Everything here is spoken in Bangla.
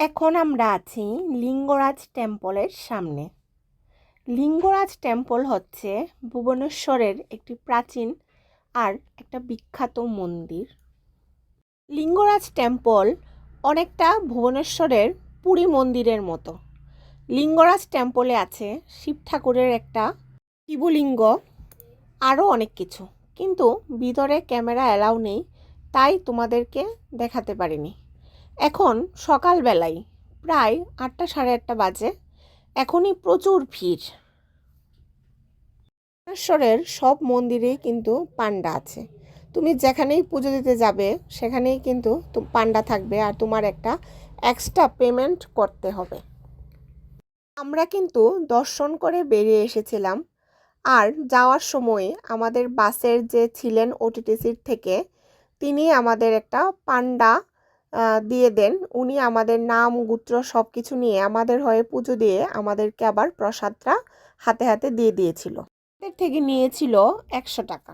এখন আমরা আছি লিঙ্গরাজ টেম্পলের সামনে। লিঙ্গরাজ টেম্পল হচ্ছে ভুবনেশ্বরের একটি প্রাচীন আর একটা বিখ্যাত মন্দির। লিঙ্গরাজ টেম্পল অনেকটা ভুবনেশ্বরের পুরী মন্দিরের মতো। লিঙ্গরাজ টেম্পলে আছে শিব ঠাকুরের একটা শিবলিঙ্গ, আরও অনেক কিছু, কিন্তু ভিতরে ক্যামেরা অ্যালাউ নেই, তাই তোমাদেরকে দেখাতে পারিনি। এখন সকালবেলায় প্রায় 8টা সাড়ে 8টা বাজে। এখনই প্রচুর ভিড়। ভুবনেশ্বরের সব মন্দিরেই কিন্তু পান্ডা আছে। তুমি যেখানেই পুজো দিতে যাবে সেখানেই কিন্তু পান্ডা থাকবে, আর তোমার একটা এক্সট্রা পেমেন্ট করতে হবে। আমরা কিন্তু দর্শন করে বেরিয়ে এসেছিলাম, আর যাওয়ার সময় আমাদের বাসের যে ছিলেন ওটিটিসির থেকে, তিনি আমাদের একটা পান্ডা দিয়ে দেন। উনি আমাদের নাম গোত্র সব কিছু নিয়ে আমাদের হয়ে পুজো দিয়ে আমাদেরকে আবার প্রসাদটা হাতে হাতে দিয়ে দিয়েছিল। এর থেকে নিয়েছিল 100 টাকা।